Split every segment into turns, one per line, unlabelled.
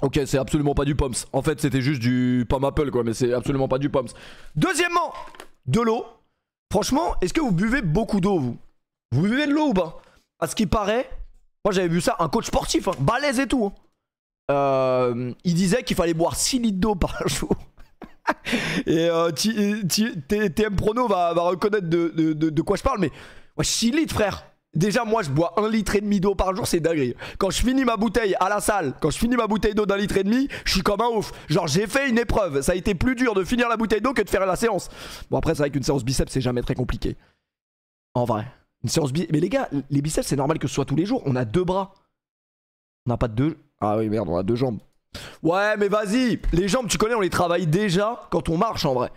Ok, c'est absolument pas du Poms. En fait, c'était juste du Pomme Apple, quoi, mais c'est absolument pas du Poms. Deuxièmement, de l'eau. Franchement, est-ce que vous buvez beaucoup d'eau, vous? Vous buvez de l'eau ou pas? À ce qui paraît, moi j'avais vu ça, un coach sportif, hein, balèze et tout. Hein. Il disait qu'il fallait boire 6 litres d'eau par jour. Et TM Prono va reconnaître de quoi je parle, mais ouais, 6 litres, frère. Déjà, moi, je bois 1,5 litre d'eau par jour, c'est dingue. Quand je finis ma bouteille à la salle, quand je finis ma bouteille d'eau d'1,5 litre, je suis comme un ouf. Genre, j'ai fait une épreuve. Ça a été plus dur de finir la bouteille d'eau que de faire la séance. Bon, après, c'est vrai qu'une séance biceps, c'est jamais très compliqué. En vrai. Une séance biceps. Mais les gars, les biceps, c'est normal que ce soit tous les jours. On a 2 bras. On n'a pas de 2. Ah oui, merde, on a 2 jambes. Ouais, mais vas-y. Les jambes, tu connais, on les travaille déjà quand on marche en vrai.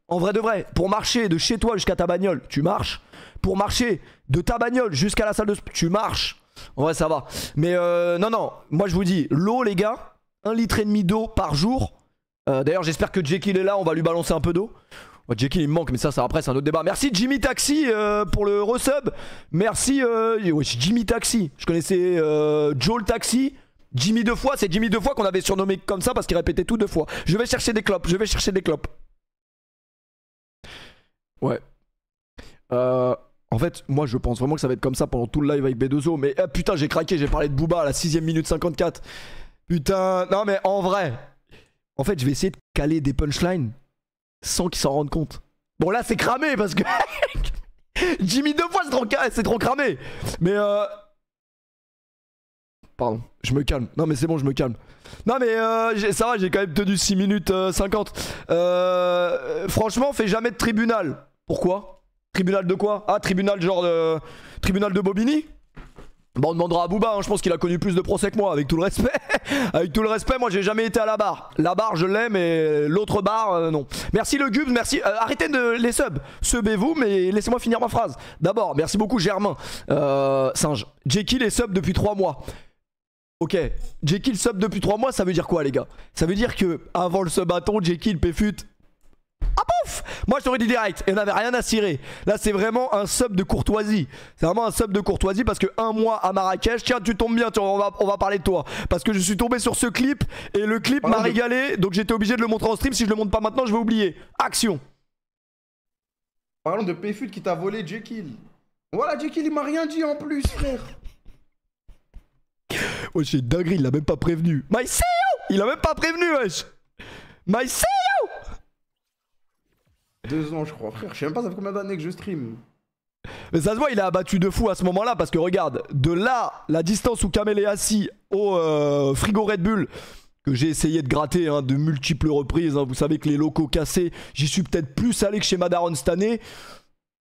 En vrai de vrai. Pour marcher de chez toi jusqu'à ta bagnole, tu marches. Pour marcher de ta bagnole jusqu'à la salle de sport, tu marches. En vrai, ça va. Mais non. Moi, je vous dis, l'eau, les gars, 1,5 litre d'eau par jour. D'ailleurs, j'espère que Jekyll est là. On va lui balancer un peu d'eau. Ouais, Jekyll, il me manque, mais ça après, c'est un autre débat. Merci Jimmy Taxi pour le resub. Merci ouais, Jimmy Taxi. Je connaissais Joel Taxi. Jimmy 2 fois. C'est Jimmy 2 fois qu'on avait surnommé comme ça parce qu'il répétait tout 2 fois. Je vais chercher des clopes. Ouais. En fait, moi je pense vraiment que ça va être comme ça pendant tout le live avec B2O. Mais putain, j'ai craqué, j'ai parlé de Booba à la 6ème minute 54. Putain, non mais en vrai. En fait, je vais essayer de caler des punchlines sans qu'ils s'en rendent compte. Bon, là c'est cramé parce que. Jimmy 2 fois, c'est trop cramé. Mais pardon, je me calme. Non mais c'est bon, je me calme. Non mais ça va, j'ai quand même tenu 6 minutes 50. Franchement, fais jamais de tribunal. Pourquoi? Tribunal de quoi? Ah, tribunal genre de... Tribunal de Bobigny? Bon, on demandera à Booba, hein, je pense qu'il a connu plus de procès que moi, avec tout le respect. Avec tout le respect, moi j'ai jamais été à la barre. La barre je l'ai, mais l'autre barre, non. Merci le Gubs, merci. Arrêtez de les subs. Subez-vous, mais laissez-moi finir ma phrase. D'abord, merci beaucoup Germain. Singe. Jekyll est sub depuis 3 mois. Ok, Jekyll sub depuis 3 mois, ça veut dire quoi les gars? Ça veut dire que avant le sub-bâton, Jekyll Péfut... Ah pouf! Moi je t'aurais dit direct et on n'avait rien à cirer. Là c'est vraiment un sub de courtoisie. C'est vraiment un sub de courtoisie parce que 1 mois à Marrakech. Tiens, tu tombes bien, on va parler de toi. Parce que je suis tombé sur ce clip et le clip m'a régalé. Donc j'étais obligé de le montrer en stream. Si je le montre pas maintenant, je vais oublier. Action.
Parlons de Péfut qui t'a volé Jekyll. Voilà, Jekyll il m'a rien dit en plus, frère.
Wesh, c'est dinguerie, il l'a même pas prévenu. Myself! Il a même pas prévenu, wesh. Myself!
2 ans je crois, frère, je sais même pas ça fait combien d'années que je stream.
Mais ça se voit, il a abattu de fou à ce moment là parce que regarde, de là, la distance où Kamel est assis au frigo Red Bull, que j'ai essayé de gratter hein, de multiples reprises, hein. Vous savez que les locaux cassés, j'y suis peut-être plus allé que chez Madaron cette année.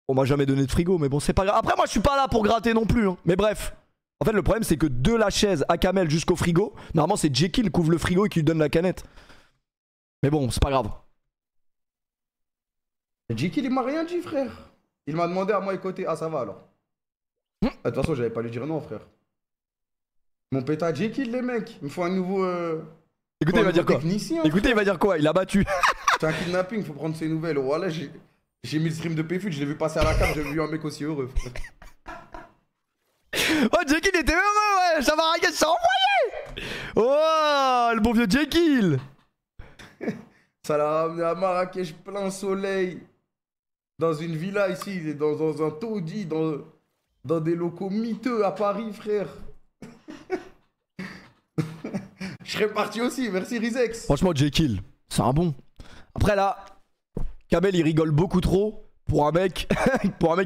On m'a jamais donné de frigo, mais bon c'est pas grave. Après moi je suis pas là pour gratter non plus, hein. Mais bref. En fait le problème c'est que de la chaise à Kamel jusqu'au frigo, normalement c'est Jekyll qui ouvre le frigo et qui lui donne la canette. Mais bon, c'est pas grave.
Jekyll il m'a rien dit, frère. Il m'a demandé à moi écouter. Ah, ça va alors. De toute façon, j'allais pas lui dire non, frère. Mon pétard Jekyll, les mecs. Il me faut un nouveau.
Écoutez, il va dire quoi? Écoutez, il va dire quoi? Il a battu.
C'est un kidnapping, faut prendre ses nouvelles. Voilà, j'ai mis le stream de Péfut, je l'ai vu passer à la carte, j'ai vu un mec aussi heureux, frère.
Oh, Jekyll était heureux, ouais. Ça va, Marrakech s'est envoyé. Oh, le bon vieux Jekyll.
Ça l'a ramené à Marrakech plein soleil. Dans une villa ici, dans un taudis, dans des locaux miteux à Paris, frère. Je serais parti aussi, merci Rizex.
Franchement, Jekyll, c'est un bon. Après là, Kamel il rigole beaucoup trop pour un mec,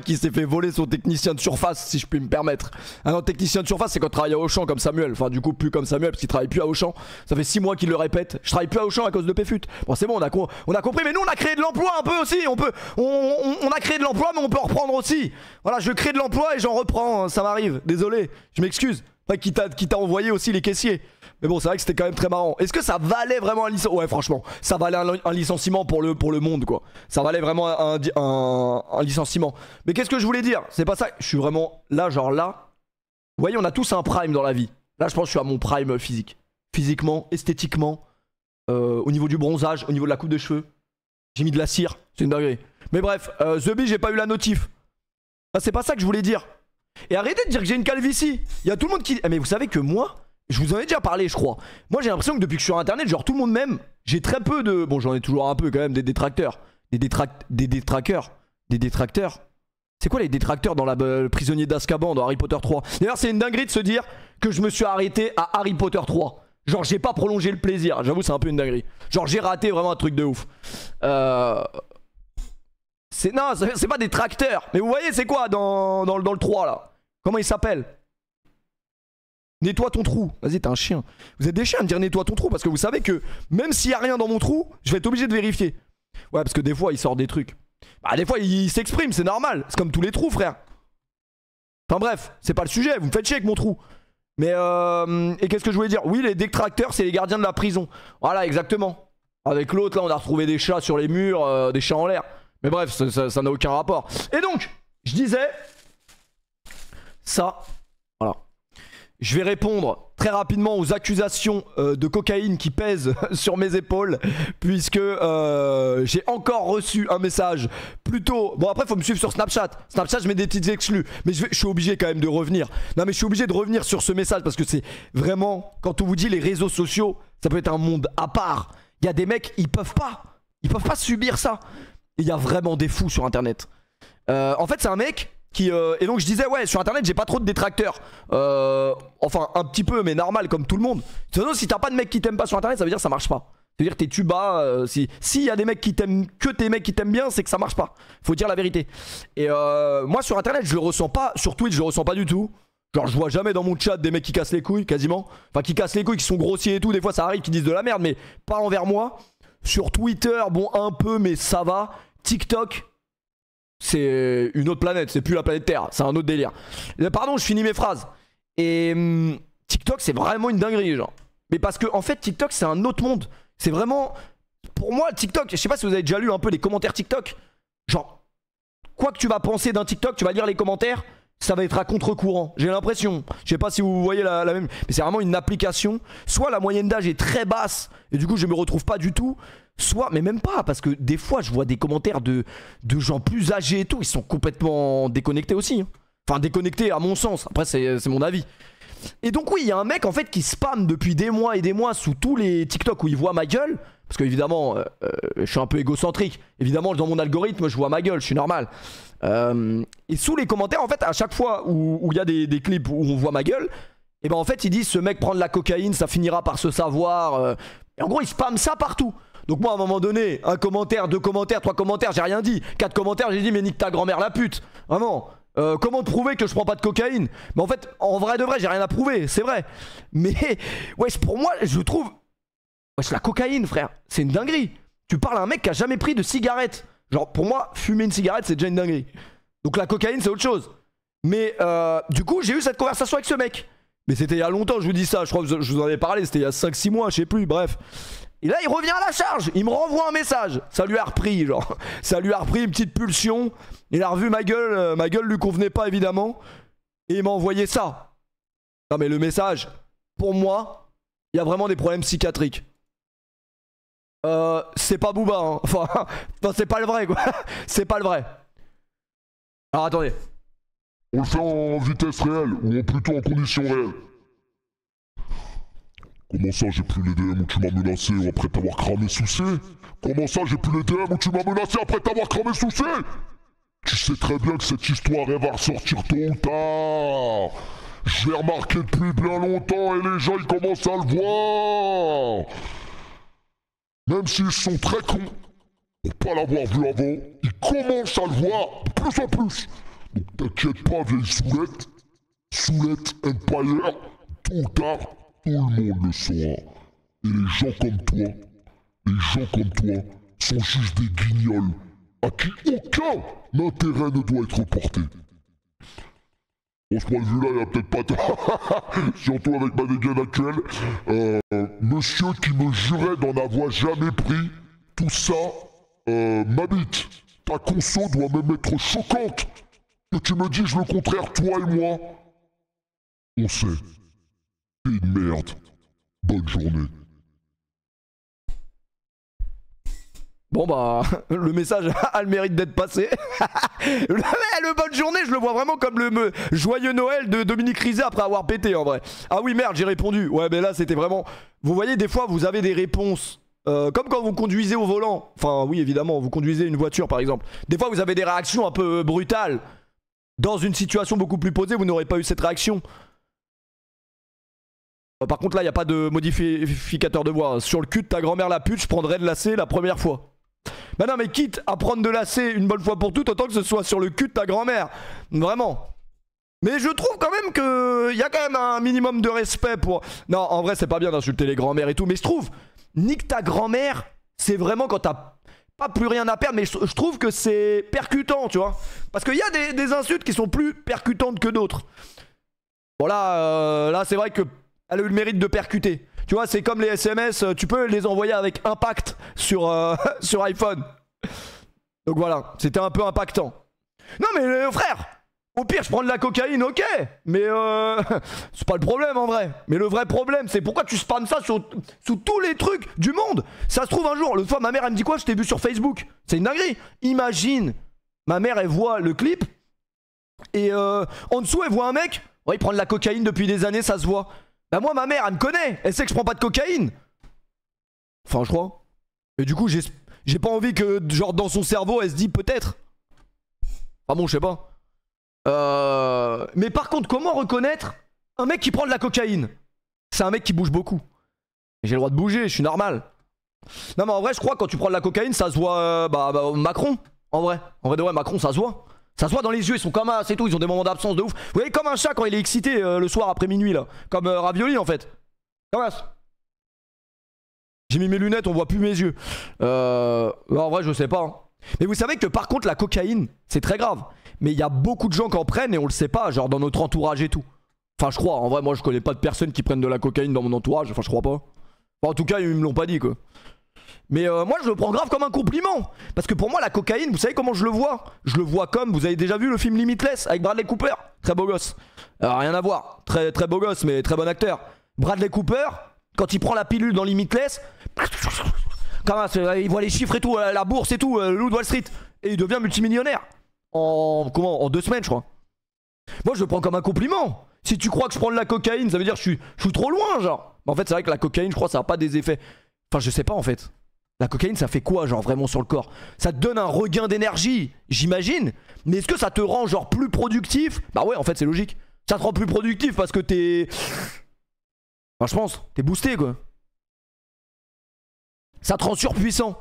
qui s'est fait voler son technicien de surface, si je puis me permettre. Un autre technicien de surface, c'est quand il travaille à Auchan comme Samuel. Enfin, du coup, plus comme Samuel, parce qu'il travaille plus à Auchan. Ça fait 6 mois qu'il le répète. Je travaille plus à Auchan à cause de Péfut. Bon, c'est bon, on a compris, mais nous, on a créé de l'emploi un peu aussi. On a créé de l'emploi, mais on peut en reprendre aussi. Voilà, je crée de l'emploi et j'en reprends. Ça m'arrive. Désolé, je m'excuse. Pas qui t'a envoyé aussi les caissiers. Mais bon, c'est vrai que c'était quand même très marrant. Est-ce que ça valait vraiment un licenciement? Ouais, franchement, ça valait un licenciement pour le monde, quoi. Ça valait vraiment un licenciement. Mais qu'est-ce que je voulais dire? C'est pas ça. Je suis vraiment là, genre là. Vous voyez, on a tous un prime dans la vie. Là, je pense que je suis à mon prime physique. Physiquement, esthétiquement, au niveau du bronzage, au niveau de la coupe de cheveux. J'ai mis de la cire. C'est une dinguerie. Mais bref, The Bee, j'ai pas eu la notif. Ah, c'est pas ça que je voulais dire. Et arrêtez de dire que j'ai une calvitie. Il y a tout le monde qui... Mais vous savez que moi... je vous en ai déjà parlé, je crois. Moi, j'ai l'impression que depuis que je suis sur internet, genre tout le monde m'aime. J'ai très peu de. Bon, j'en ai toujours un peu quand même, des détracteurs. Des détracteurs. Des détracteurs. C'est quoi les détracteurs dans le prisonnier d'Azkaban dans Harry Potter 3? D'ailleurs, c'est une dinguerie de se dire que je me suis arrêté à Harry Potter 3. Genre, j'ai pas prolongé le plaisir. J'avoue, c'est un peu une dinguerie. Genre, j'ai raté vraiment un truc de ouf. Non, c'est pas des tracteurs. Mais vous voyez, c'est quoi dans le 3 là? Comment il s'appelle? Nettoie ton trou. Vas-y, t'es un chien. Vous êtes des chiens à me dire nettoie ton trou parce que vous savez que même s'il y a rien dans mon trou, je vais être obligé de vérifier. Ouais, parce que des fois, il sort des trucs. Bah, des fois, il s'exprime, c'est normal. C'est comme tous les trous, frère. Enfin bref, c'est pas le sujet. Vous me faites chier avec mon trou. Mais et qu'est-ce que je voulais dire? Oui, les détracteurs, c'est les gardiens de la prison. Voilà, exactement. Avec l'autre, là, on a retrouvé des chats sur les murs, des chats en l'air. Mais bref, ça n'a aucun rapport. Et donc, je disais ça. Voilà. Je vais répondre très rapidement aux accusations de cocaïne qui pèsent sur mes épaules. Puisque j'ai encore reçu un message plutôt... Bon, après, il faut me suivre sur Snapchat. Snapchat, je mets des petites exclus. Mais je suis obligé quand même de revenir. Non, mais je suis obligé de revenir sur ce message. Parce que c'est vraiment... Quand on vous dit les réseaux sociaux, ça peut être un monde à part. Il y a des mecs, ils peuvent pas. Ils peuvent pas subir ça. Il y a vraiment des fous sur internet. En fait, c'est un mec qui... et donc je disais, ouais, sur internet, j'ai pas trop de détracteurs. Enfin, un petit peu, mais normal, comme tout le monde. Sinon, si t'as pas de mecs qui t'aiment pas sur internet, ça veut dire que ça marche pas. C'est-à-dire que t'es tuba. S'il y a des mecs qui t'aiment, que tes mecs qui t'aiment bien, c'est que ça marche pas. Faut dire la vérité. Et moi, sur internet, je le ressens pas. Sur Twitch, je le ressens pas du tout. Genre, je vois jamais dans mon chat des mecs qui cassent les couilles, quasiment. Enfin, qui cassent les couilles, qui sont grossiers et tout. Des fois, ça arrive, qui disent de la merde, mais pas envers moi. Sur Twitter, bon, un peu, mais ça va. TikTok, c'est une autre planète, c'est plus la planète Terre, c'est un autre délire. Pardon, je finis mes phrases. Et TikTok, c'est vraiment une dinguerie, genre. Mais parce que, en fait, TikTok, c'est un autre monde. C'est vraiment. Pour moi, TikTok, je sais pas si vous avez déjà lu un peu les commentaires TikTok. Genre, quoi que tu vas penser d'un TikTok, tu vas lire les commentaires, ça va être à contre-courant. J'ai l'impression. Je sais pas si vous voyez la même. Mais c'est vraiment une application. Soit la moyenne d'âge est très basse, et du coup, je me retrouve pas du tout. Soit, mais même pas, parce que des fois je vois des commentaires de gens plus âgés et tout, ils sont complètement déconnectés aussi. Enfin, déconnectés à mon sens, après c'est mon avis. Et donc oui, il y a un mec en fait qui spamme depuis des mois et des mois sous tous les TikTok où il voit ma gueule. Parce que évidemment, je suis un peu égocentrique. Évidemment, dans mon algorithme, je vois ma gueule, je suis normal. Et sous les commentaires, en fait, à chaque fois où il y a des clips où on voit ma gueule, et ben en fait, ils disent ce mec prend de la cocaïne, ça finira par se savoir. Et en gros, ils spamment ça partout. Donc moi à un moment donné, un commentaire, 2 commentaires, 3 commentaires, j'ai rien dit. 4 commentaires, j'ai dit mais nique ta grand-mère la pute. Vraiment. Comment te prouver que je prends pas de cocaïne? Mais en fait, en vrai de vrai, j'ai rien à prouver, c'est vrai. Mais wesh, pour moi, je trouve... Wesh, la cocaïne, frère, c'est une dinguerie. Tu parles à un mec qui a jamais pris de cigarette. Genre pour moi, fumer une cigarette, c'est déjà une dinguerie. Donc la cocaïne, c'est autre chose. Mais du coup, j'ai eu cette conversation avec ce mec. Mais c'était il y a longtemps, je vous dis ça. Je crois que je vous en avais parlé, c'était il y a 5-6 mois, je sais plus, bref. Et là, il revient à la charge. Il me renvoie un message. Ça lui a repris, genre. Ça lui a repris une petite pulsion. Il a revu ma gueule. Ma gueule lui convenait pas, évidemment. Et il m'a envoyé ça. Non, mais le message, pour moi, il y a vraiment des problèmes psychiatriques. C'est pas Booba, hein. Enfin, c'est pas le vrai, quoi. C'est pas le vrai. Alors, attendez.
On le fait en vitesse réelle, ou plutôt en conditions réelles. Comment ça, j'ai plus les DM où tu m'as menacé après t'avoir cramé sous C? Comment ça, j'ai plus les DM où tu m'as menacé après t'avoir cramé sous C? Tu sais très bien que cette histoire, elle va ressortir tôt ou tard. Je l'ai remarqué depuis bien longtemps et les gens, ils commencent à le voir. Même s'ils sont très cons, pour pas l'avoir vu avant, ils commencent à le voir de plus en plus. Donc t'inquiète pas, vieille Soulette. Soulette Empire, tôt ou tard, tout le monde le saura. Et les gens comme toi, sont juste des guignols à qui aucun intérêt ne doit être porté. Bon, ce point de vue-là, il n'y a peut-être pas... Surtout avec ma dégaine actuelle. Monsieur qui me jurait d'en avoir jamais pris, tout ça m'habite. Ta conso doit même être choquante. Que tu me dises le contraire, toi et moi. On sait. T'es une merde. Bonne journée.
Bon. Bon bah, le message a le mérite d'être passé. Le bonne journée, je le vois vraiment comme le joyeux Noël de Dominique Rizet après avoir pété en vrai. Ah oui merde, j'ai répondu. Ouais mais là c'était vraiment... Vous voyez des fois vous avez des réponses... comme quand vous conduisez au volant. Enfin oui évidemment, vous conduisez une voiture par exemple. Des fois vous avez des réactions un peu brutales. Dans une situation beaucoup plus posée, vous n'aurez pas eu cette réaction. Par contre là, il n'y a pas de modificateur de voix. Sur le cul de ta grand-mère la pute, je prendrais de lacet la première fois. Bah non mais quitte à prendre de lacet une bonne fois pour toutes, autant que ce soit sur le cul de ta grand-mère. Vraiment. Mais je trouve quand même qu'il y a quand même un minimum de respect pour... Non, en vrai, c'est pas bien d'insulter les grand-mères et tout, mais je trouve, nique ta grand-mère, c'est vraiment quand t'as pas plus rien à perdre, mais je trouve que c'est percutant, tu vois. Parce qu'il y a des insultes qui sont plus percutantes que d'autres. Bon là c'est vrai que elle a eu le mérite de percuter. Tu vois, c'est comme les SMS, tu peux les envoyer avec impact sur, sur iPhone. Donc voilà, c'était un peu impactant. Non mais frère, au pire je prends de la cocaïne, ok. Mais c'est pas le problème en vrai. Mais le vrai problème c'est pourquoi tu spammes ça sous tous les trucs du monde. Ça se trouve un jour, l'autre fois ma mère elle me dit quoi, je t'ai vu sur Facebook. C'est une dinguerie. Imagine, ma mère elle voit le clip. Et en dessous elle voit un mec, ouais, il prend de la cocaïne depuis des années, ça se voit. Bah moi ma mère elle me connaît, elle sait que je prends pas de cocaïne. Enfin je crois. Et du coup j'ai pas envie que genre dans son cerveau elle se dit peut-être. Ah bon je sais pas. Mais par contre comment reconnaître un mec qui prend de la cocaïne? C'est un mec qui bouge beaucoup. J'ai le droit de bouger, je suis normal. Non mais en vrai je crois que quand tu prends de la cocaïne ça se voit Macron. En vrai de vrai Macron ça se voit. Ça se voit dans les yeux, ils sont comme un, c'est tout, ils ont des moments d'absence de ouf. Vous voyez comme un chat quand il est excité le soir après minuit là. Comme Ravioli en fait. Comme ça. J'ai mis mes lunettes, on voit plus mes yeux. En vrai je sais pas. Hein. Mais vous savez que par contre la cocaïne, c'est très grave. Mais il y a beaucoup de gens qui en prennent et on le sait pas, genre dans notre entourage et tout. Enfin je crois, en vrai moi je connais pas de personnes qui prennent de la cocaïne dans mon entourage, enfin je crois pas. Enfin, en tout cas ils me l'ont pas dit quoi. Mais moi je le prends grave comme un compliment. Parce que pour moi la cocaïne, vous savez comment je le vois? Je le vois comme, vous avez déjà vu le film Limitless avec Bradley Cooper? Très beau gosse. Rien à voir, très beau gosse mais très bon acteur. Bradley Cooper, quand il prend la pilule dans Limitless, il voit les chiffres et tout, la bourse et tout, le loup de Wall Street. Et il devient multimillionnaire. En 2 semaines je crois. Moi je le prends comme un compliment. Si tu crois que je prends de la cocaïne, ça veut dire que je suis trop loin genre. Mais en fait c'est vrai que la cocaïne je crois ça a pas des effets. Enfin je sais pas en fait. La cocaïne ça fait quoi genre vraiment sur le corps? Ça te donne un regain d'énergie, j'imagine. Mais est-ce que ça te rend genre plus productif? Bah ouais en fait c'est logique. Ça te rend plus productif parce que t'es... Enfin je pense, t'es boosté quoi. Ça te rend surpuissant.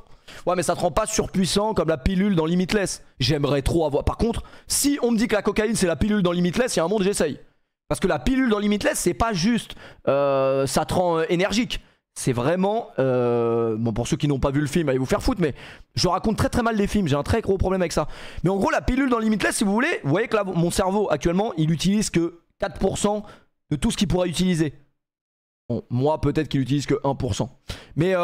Ouais mais ça te rend pas surpuissant comme la pilule dans Limitless. J'aimerais trop avoir... Par contre, si on me dit que la cocaïne c'est la pilule dans Limitless, il y a un monde j'essaye. Parce que la pilule dans Limitless c'est pas juste ça te rend énergique. C'est vraiment... bon pour ceux qui n'ont pas vu le film, allez vous faire foutre, mais je raconte très mal les films, j'ai un très gros problème avec ça. Mais en gros la pilule dans Limitless si vous voulez, vous voyez que là mon cerveau actuellement il utilise que 4% de tout ce qu'il pourrait utiliser. Bon moi peut-être qu'il utilise que 1%. Mais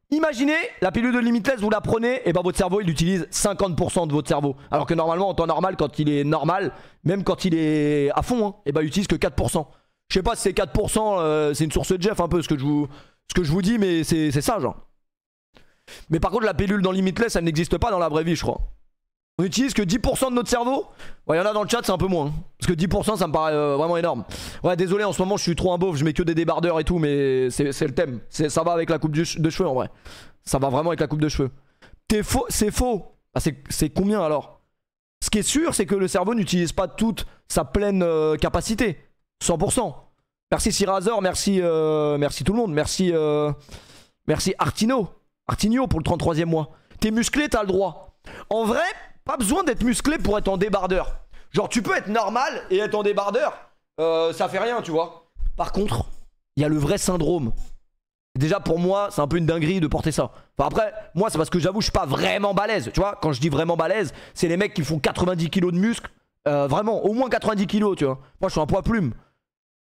imaginez la pilule de Limitless vous la prenez et ben votre cerveau il utilise 50% de votre cerveau. Alors que normalement en temps normal quand il est normal, même quand il est à fond, hein, et ben il utilise que 4%. Je sais pas si c'est 4%, c'est une source de Jeff un peu ce que je vous dis, mais c'est ça genre. Mais par contre la pilule dans Limitless elle n'existe pas dans la vraie vie je crois. On utilise que 10% de notre cerveau. Ouais, il y en a dans le chat, c'est un peu moins. Hein. Parce que 10% ça me paraît vraiment énorme. Ouais, désolé, en ce moment je suis trop un beauf, je mets que des débardeurs et tout, mais c'est le thème. Ça va avec la coupe de cheveux en vrai. Ça va vraiment avec la coupe de cheveux. C'est faux. Ah, c'est combien alors? Ce qui est sûr, c'est que le cerveau n'utilise pas toute sa pleine capacité. 100%. Merci Sirazor, merci tout le monde. Merci Artino pour le 33e mois. T'es musclé, t'as le droit. En vrai, pas besoin d'être musclé pour être en débardeur. Genre tu peux être normal et être en débardeur, ça fait rien tu vois. Par contre, il y a le vrai syndrome. Déjà pour moi c'est un peu une dinguerie de porter ça. Enfin après, moi c'est parce que j'avoue je suis pas vraiment balèze. Tu vois, quand je dis vraiment balèze, c'est les mecs qui font 90 kilos de muscles. Vraiment, au moins 90 kilos tu vois. Moi je suis un poids plume.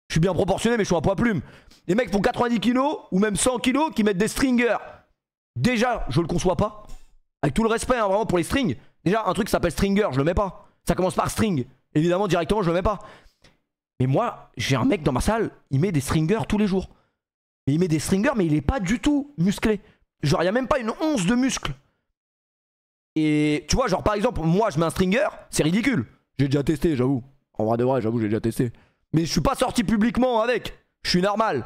Je suis bien proportionné mais je suis un poids plume. Les mecs font 90 kilos ou même 100 kilos qui mettent des stringers. Déjà je le conçois pas. Avec tout le respect hein, vraiment pour les strings. Déjà un truc qui s'appelle stringer, je le mets pas. Ça commence par string. Évidemment directement je le mets pas. Mais moi j'ai un mec dans ma salle, il met des stringers tous les jours. Mais il met des stringers mais il est pas du tout musclé. Genre il y a même pas une once de muscle. Et tu vois, genre par exemple, moi je mets un stringer, c'est ridicule. J'ai déjà testé, j'avoue. En vrai de vrai, j'avoue, j'ai déjà testé. Mais je suis pas sorti publiquement avec. Je suis normal.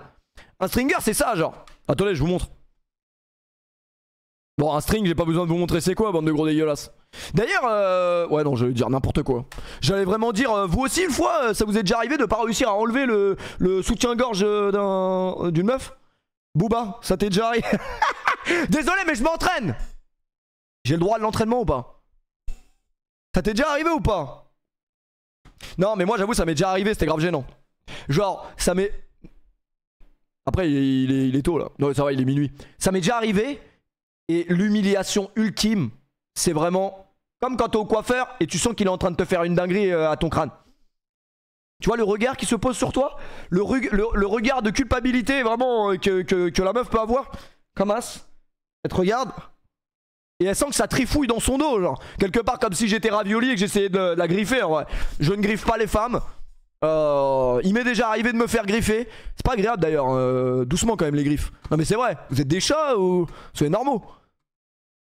Un stringer, c'est ça, genre. Attendez, je vous montre. Bon, un string, j'ai pas besoin de vous montrer c'est quoi, bande de gros dégueulasses. D'ailleurs, ouais, non, je vais dire n'importe quoi. J'allais vraiment dire, vous aussi, une fois, ça vous est déjà arrivé de pas réussir à enlever le soutien-gorge d'une meuf? Booba, ça t'est déjà arrivé? Désolé, mais je m'entraîne. J'ai le droit de l'entraînement ou pas? Ça t'est déjà arrivé ou pas? Non, mais moi, j'avoue, ça m'est déjà arrivé, c'était grave gênant. Genre, ça m'est... Après, il est tôt, là. Non, ça va, il est minuit. Ça m'est déjà arrivé, et l'humiliation ultime, c'est vraiment comme quand t'es au coiffeur et tu sens qu'il est en train de te faire une dinguerie à ton crâne. Tu vois le regard qui se pose sur toi, le regard de culpabilité vraiment que la meuf peut avoir. Comme as, elle te regarde et elle sent que ça trifouille dans son dos, genre quelque part comme si j'étais ravioli et que j'essayais de la griffer. En vrai. Je ne griffe pas les femmes. Il m'est déjà arrivé de me faire griffer. C'est pas agréable d'ailleurs, doucement quand même les griffes. Non mais c'est vrai, vous êtes des chats ou c'est normaux?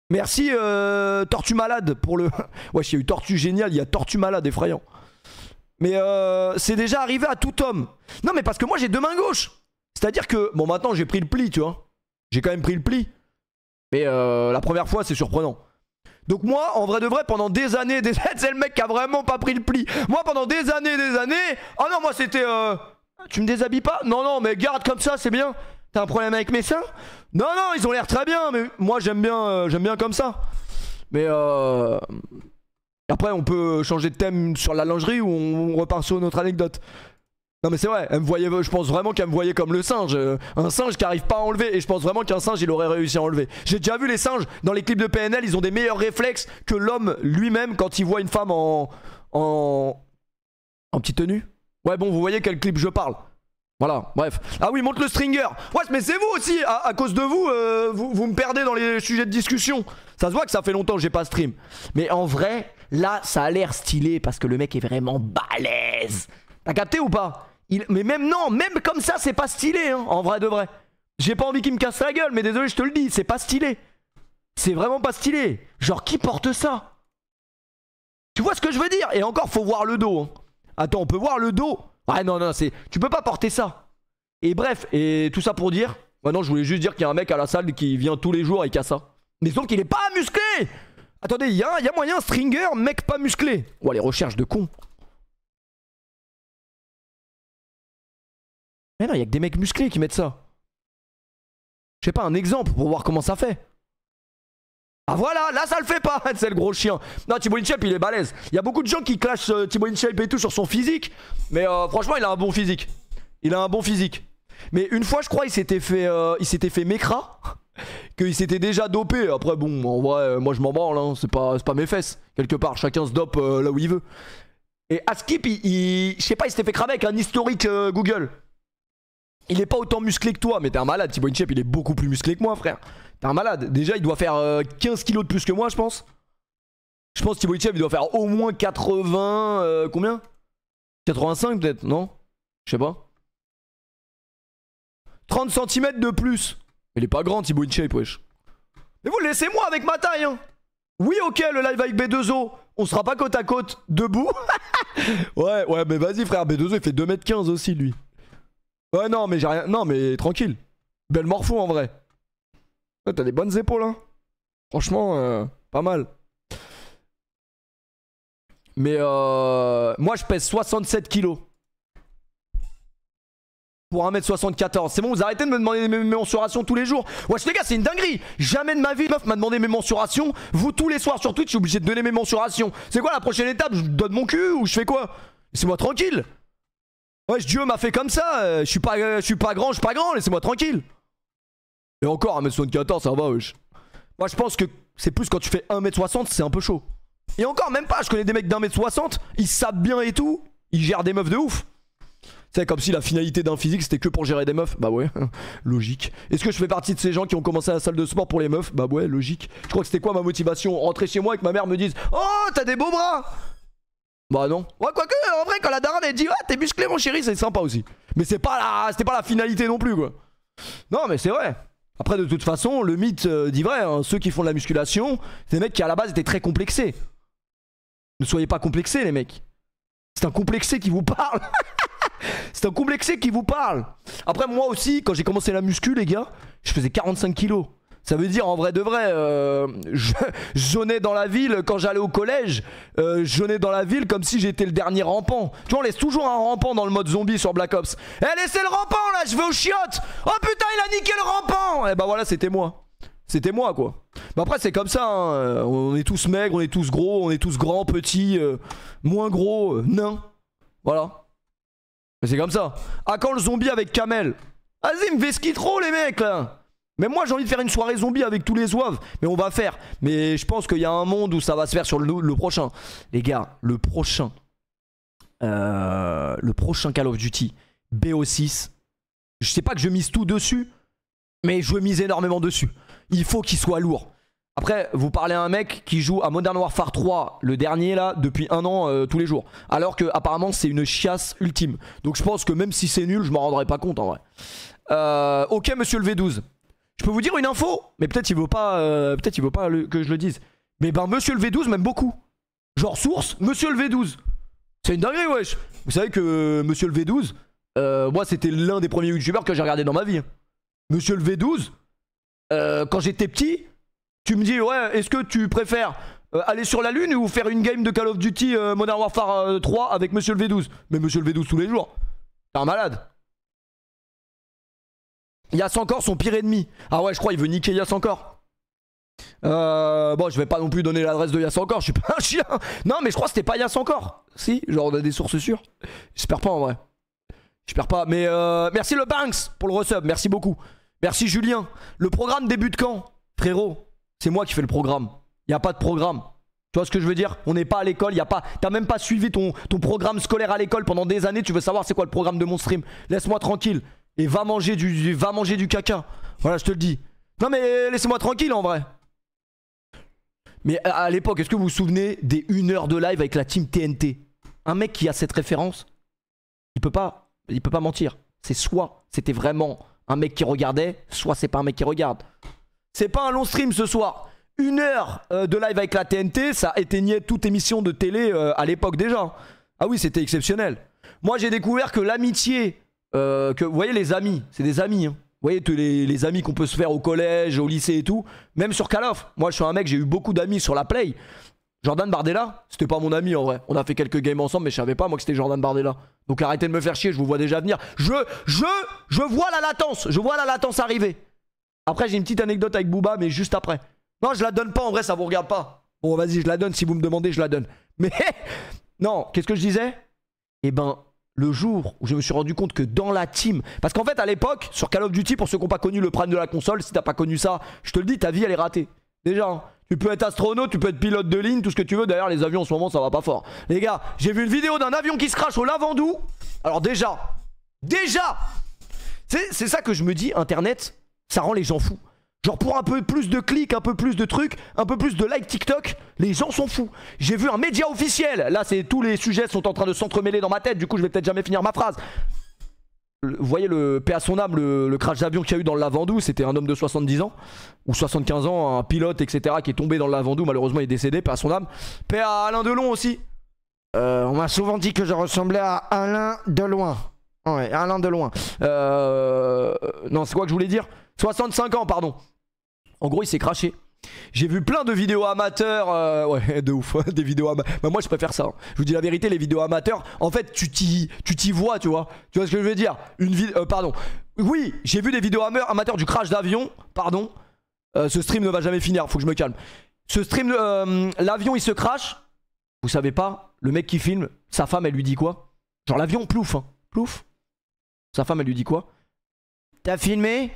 Merci Tortue Malade pour le... Wesh, il y a eu Tortue Génial, il y a Tortue Malade effrayant. Mais c'est déjà arrivé à tout homme. Non mais parce que moi j'ai deux mains gauches. C'est à dire que... Bon maintenant j'ai pris le pli tu vois. J'ai quand même pris le pli. Mais la première fois c'est surprenant. Donc moi en vrai de vrai pendant des années c'est le mec qui a vraiment pas pris le pli. Moi pendant des années oh non moi c'était tu me déshabilles pas? Non non mais garde comme ça c'est bien. T'as un problème avec mes seins? Non non ils ont l'air très bien mais moi j'aime bien comme ça. Mais après on peut changer de thème sur la lingerie ou on repart sur notre anecdote. Non mais c'est vrai, elle me voyait, je pense vraiment qu'elle me voyait comme le singe. Un singe qui arrive pas à enlever. Et je pense vraiment qu'un singe il aurait réussi à enlever. J'ai déjà vu les singes dans les clips de PNL, ils ont des meilleurs réflexes que l'homme lui-même quand il voit une femme en petite tenue. Ouais bon vous voyez quel clip je parle. Voilà, bref. Ah oui, monte le stringer. Ouais, mais c'est vous aussi. À cause de vous, vous me perdez dans les sujets de discussion. Ça se voit que ça fait longtemps que j'ai pas stream. Mais en vrai, là, ça a l'air stylé parce que le mec est vraiment balèze. T'as capté ou pas? Mais même non, même comme ça, c'est pas stylé, hein, en vrai de vrai. J'ai pas envie qu'il me casse la gueule, mais désolé, je te le dis, c'est pas stylé. C'est vraiment pas stylé. Genre, qui porte ça? Tu vois ce que je veux dire? Et encore, faut voir le dos. Hein. Attends, on peut voir le dos. Ouais non non c'est... Tu peux pas porter ça. Et bref, et tout ça pour dire... Ouais non je voulais juste dire qu'il y a un mec à la salle qui vient tous les jours et qui a ça. Mais sauf qu'il est pas musclé. Attendez, il y a moyen stringer, mec pas musclé. Oh les recherches de cons. Mais non il y a que des mecs musclés qui mettent ça. Je sais pas un exemple pour voir comment ça fait. Ah voilà, là ça le fait pas, c'est le gros chien. Non, Thibaut InShape il est balèze. Il y a beaucoup de gens qui clashent Thibaut InShape et tout sur son physique. Mais franchement il a un bon physique. Il a un bon physique. Mais une fois je crois il s'était fait mécra. Qu'il s'était déjà dopé. Après bon, en vrai, moi je m'en branle, hein. C'est pas mes fesses. Quelque part, chacun se dope là où il veut. Et Askip, je sais pas, il s'était fait cramer avec un historique Google. Il est pas autant musclé que toi, mais t'es un malade. Thibaut InShape il est beaucoup plus musclé que moi frère. T'es un malade. Déjà, il doit faire 15 kilos de plus que moi, je pense. Je pense que Thibaut InShape, il doit faire au moins 80... combien? 85 peut-être, non? Je sais pas. 30 cm de plus. Mais il est pas grand, Thibaut InShape, wesh. Mais vous laissez-moi avec ma taille, hein. Oui, ok, le live avec B2O. On sera pas côte à côte, debout. ouais, mais vas-y, frère. B2O, il fait 2m15 aussi, lui. Ouais, non, mais j'ai rien... Non, mais tranquille. Belle morpho, en vrai. T'as des bonnes épaules hein. Franchement pas mal. Mais moi je pèse 67 kilos pour 1m74. C'est bon vous arrêtez de me demander mes mensurations tous les jours. Wesh les gars c'est une dinguerie. Jamais de ma vie meuf m'a demandé mes mensurations. Vous tous les soirs sur Twitch je suis obligé de donner mes mensurations. C'est quoi la prochaine étape? Je donne mon cul ou je fais quoi? Laissez-moi tranquille. Wesh Dieu m'a fait comme ça. Je suis pas grand, laissez-moi tranquille. Et encore 1m74 ça va wesh. Moi je pense que c'est plus quand tu fais 1m60 c'est un peu chaud. Et encore même pas, je connais des mecs d'1m60, ils savent bien et tout, ils gèrent des meufs de ouf. C'est comme si la finalité d'un physique c'était que pour gérer des meufs. Bah ouais, logique. Est-ce que je fais partie de ces gens qui ont commencé à la salle de sport pour les meufs? Bah ouais, logique. Je crois que c'était quoi ma motivation? Rentrer chez moi et que ma mère me dise oh t'as des beaux bras. Bah non. Ouais quoique en vrai quand la daronne elle dit ouais t'es musclé mon chéri c'est sympa aussi. Mais c'était pas la finalité non plus quoi. Non mais c'est vrai. Après de toute façon le mythe dit vrai, hein, ceux qui font de la musculation, c'est des mecs qui à la base étaient très complexés. Ne soyez pas complexés les mecs. C'est un complexé qui vous parle. C'est un complexé qui vous parle. Après moi aussi quand j'ai commencé la muscu les gars, je faisais 45 kilos. Ça veut dire en vrai de vrai, je jaunais dans la ville quand j'allais au collège, je jaunais dans la ville comme si j'étais le dernier rampant. Tu vois on laisse toujours un rampant dans le mode zombie sur Black Ops. Eh laissez le rampant là, je vais aux chiottes. Oh putain il a niqué le rampant. Et bah voilà c'était moi. C'était moi quoi. Mais après c'est comme ça, hein. On est tous maigres, on est tous gros, on est tous grands, petits, moins gros, nains. Voilà. Mais c'est comme ça. Ah quand le zombie avec Kamel. Vas-y me vesquille trop les mecs là. Mais moi j'ai envie de faire une soirée zombie avec tous les zouaves. Mais on va faire. Mais je pense qu'il y a un monde où ça va se faire sur le prochain. Les gars, le prochain Call of Duty BO6. Je sais pas que je mise tout dessus, mais je mise énormément dessus. Il faut qu'il soit lourd. Après, vous parlez à un mec qui joue à Modern Warfare 3, le dernier là, depuis 1 an tous les jours. Alors que apparemment c'est une chiasse ultime. Donc je pense que même si c'est nul, je m'en rendrai pas compte en vrai. Ok monsieur le V12. Je peux vous dire une info, mais peut-être il veut pas, que je le dise. Mais ben monsieur le V12 m'aime beaucoup. Genre source, monsieur le V12. C'est une dinguerie wesh. Vous savez que monsieur le V12, moi c'était l'un des premiers youtubeurs que j'ai regardé dans ma vie. Monsieur le V12, quand j'étais petit, tu me dis ouais, est-ce que tu préfères aller sur la lune ou faire une game de Call of Duty Modern Warfare 3 avec monsieur le V12? Mais monsieur le V12 tous les jours. T'es un malade. Yass encore son pire ennemi. Ah ouais je crois il veut niquer Yass encore. Bon je vais pas non plus donner l'adresse de Yass encore, je suis pas un chien. Non mais je crois que c'était pas Yass encore. Si, genre on a des sources sûres. J'espère pas en vrai. J'espère pas. Mais merci le Banks pour le resub, merci beaucoup. Merci Julien. Le programme débute quand? Frérot, c'est moi qui fais le programme. Y a pas de programme. Tu vois ce que je veux dire? On n'est pas à l'école, y a pas. T'as même pas suivi ton programme scolaire à l'école pendant des années, tu veux savoir c'est quoi le programme de mon stream. Laisse-moi tranquille. Et va manger du caca. Voilà, je te le dis. Non mais laissez-moi tranquille en vrai. Mais à l'époque, est-ce que vous vous souvenez des 1 heure de live avec la team TNT? Un mec qui a cette référence, il peut pas mentir. C'est soit c'était vraiment un mec qui regardait, soit c'est pas un mec qui regarde. C'est pas un long stream ce soir. 1 heure de live avec la TNT, ça éteignait toute émission de télé à l'époque déjà. Ah oui, c'était exceptionnel. Moi j'ai découvert que l'amitié... vous voyez les amis, c'est des amis hein. Vous voyez tous les amis qu'on peut se faire au collège, au lycée et tout. Même sur Call of. Moi je suis un mec, j'ai eu beaucoup d'amis sur la Play. Jordan Bardella, c'était pas mon ami en vrai. On a fait quelques games ensemble mais je savais pas moi que c'était Jordan Bardella. Donc arrêtez de me faire chier, je vous vois déjà venir. Je vois la latence, je vois la latence arriver. Après j'ai une petite anecdote avec Booba mais juste après. Non je la donne pas en vrai, ça vous regarde pas. Bon vas-y je la donne, si vous me demandez je la donne. Mais non, qu'est-ce que je disais? Eh ben... Le jour où je me suis rendu compte que dans la team... Parce qu'en fait à l'époque, sur Call of Duty, pour ceux qui n'ont pas connu le prime de la console, si t'as pas connu ça, je te le dis, ta vie elle est ratée. Déjà, hein, tu peux être astronaute, tu peux être pilote de ligne, tout ce que tu veux. D'ailleurs les avions en ce moment ça va pas fort. Les gars, j'ai vu une vidéo d'un avion qui se crache au Lavandou. Alors déjà, c'est ça que je me dis, internet, ça rend les gens fous. Genre pour un peu plus de clics, un peu plus de trucs, un peu plus de likes TikTok, les gens sont fous. J'ai vu un média officiel. Là, c'est tous les sujets sont en train de s'entremêler dans ma tête. Du coup, je vais peut-être jamais finir ma phrase. Vous voyez le paix à son âme, le crash d'avion qu'il y a eu dans le Lavandou. C'était un homme de 70 ans ou 75 ans, un pilote, etc. qui est tombé dans le Lavandou. Malheureusement, il est décédé. Paix à son âme. Paix à Alain Delon aussi. On m'a souvent dit que je ressemblais à Alain Delon. Ouais, Alain Delon. Non, c'est quoi que je voulais dire? 65 ans, pardon. En gros, il s'est craché. J'ai vu plein de vidéos amateurs. Ouais, de ouf. Des vidéos amateurs. Bah, moi, je préfère ça. Hein. Je vous dis la vérité, les vidéos amateurs, en fait, tu t'y vois, tu vois. Tu vois ce que je veux dire? Pardon. Oui, j'ai vu des vidéos amateurs du crash d'avion. Pardon. Ce stream ne va jamais finir. Faut que je me calme. Ce stream, l'avion, il se crache. Vous savez pas, le mec qui filme, sa femme, elle lui dit quoi? Genre, l'avion plouf. Hein. Plouf. Sa femme, elle lui dit quoi? T'as filmé?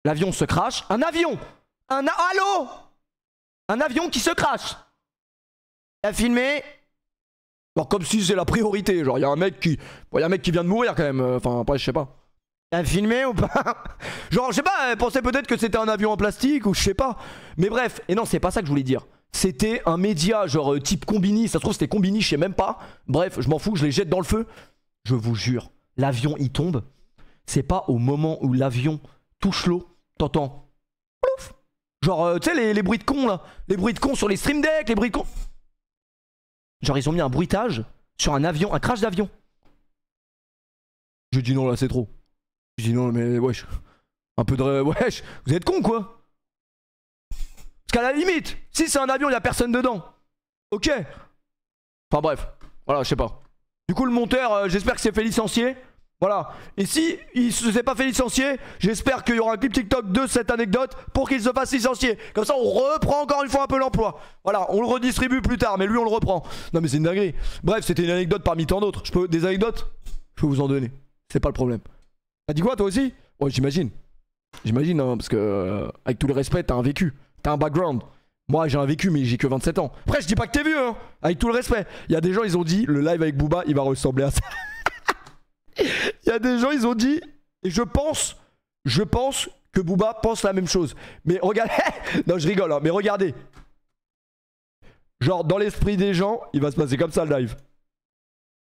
L'avion se crache. Un avion! Allô? Un avion qui se crache. T'as filmé? Genre comme si c'est la priorité. Genre y'a un mec qui... Bon, y'a un mec qui vient de mourir quand même. Enfin après je sais pas. T'as filmé ou pas? Genre je sais pas, elle pensait peut-être que c'était un avion en plastique ou je sais pas. Mais bref, et non c'est pas ça que je voulais dire. C'était un média genre type Combini. Ça se trouve c'était Combini, je sais même pas. Bref, je m'en fous, je les jette dans le feu. Je vous jure, l'avion il tombe. c'est pas au moment où l'avion touche l'eau, t'entends plouf. Genre, tu sais, les bruits de cons là. Les bruits de cons sur les stream decks, les bruits de cons. Genre, ils ont mis un bruitage sur un avion, un crash d'avion. Je dis non, là, c'est trop. Je dis non, mais wesh. Un peu de. Wesh, vous êtes cons quoi. Parce qu'à la limite, si c'est un avion, il y a personne dedans. Ok. Enfin bref, voilà, je sais pas. Du coup, le monteur, j'espère qu'il s'est fait licencier. Voilà. Et si il se s'est pas fait licencier, j'espère qu'il y aura un clip TikTok de cette anecdote pour qu'il se fasse licencier. Comme ça, on reprend encore une fois un peu l'emploi. Voilà, on le redistribue plus tard, mais lui, on le reprend. Non, mais c'est une dinguerie. Bref, c'était une anecdote parmi tant d'autres. Des anecdotes, je peux vous en donner. C'est pas le problème. T'as dit quoi, toi aussi? Ouais, j'imagine. J'imagine, hein, parce que, avec tout le respect, t'as un vécu. T'as un background. Moi, j'ai un vécu, mais j'ai que 27 ans. Après, je dis pas que t'es vieux, hein. Avec tout le respect. Il y a des gens, ils ont dit, le live avec Booba, il va ressembler à ça. Il y a des gens, ils ont dit, et je pense que Booba pense la même chose. Mais regardez, non, je rigole, hein, mais regardez. Genre, dans l'esprit des gens, il va se passer comme ça le live.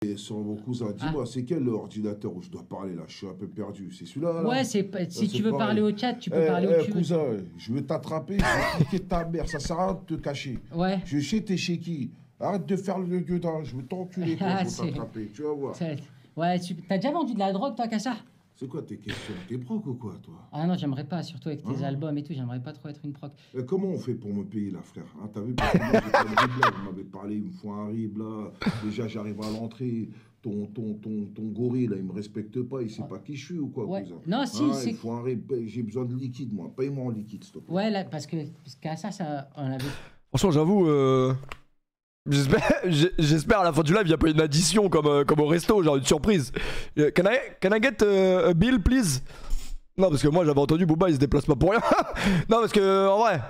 Et sur mon cousin, dis-moi, c'est quel ordinateur où je dois parler là? Je suis un peu perdu. C'est celui-là là?
Ouais, si tu veux parler au chat, tu peux parler où tu veux.
Cousin, je veux t'attraper, je vais piquer ta mère, ça sert à rien de te cacher.
Ouais.
Je sais t'es chez qui. Arrête de faire le gueudin, je veux t'enculer quand je vais t'attraper, tu vas voir.
Ouais, t'as déjà vendu de la drogue toi, Kassa?
C'est quoi tes questions? T'es proc ou quoi, toi?
Ah non, j'aimerais pas, surtout avec tes albums et tout, j'aimerais pas trop être une proc.
Comment on fait pour me payer là, frère, hein? T'as vu, parce que moi, j'ai pas de rib là, vous m'avez parlé, il me faut un rib là. Déjà, j'arrive à l'entrée. Ton gorille là, il me respecte pas, il sait pas qui je suis ou quoi, cousin?
Non, si, c'est.
Il faut un rib, j'ai besoin de liquide, moi. Paye-moi en liquide, s'il te plaît.
Ouais, là, parce qu'à ça, on avait.
Franchement, j'avoue, j'espère à la fin du live, il n'y a pas une addition comme au resto, genre une surprise. Can I get a bill, please? Non, parce que moi, j'avais entendu Booba, il se déplace pas pour rien. Non, parce que, en vrai,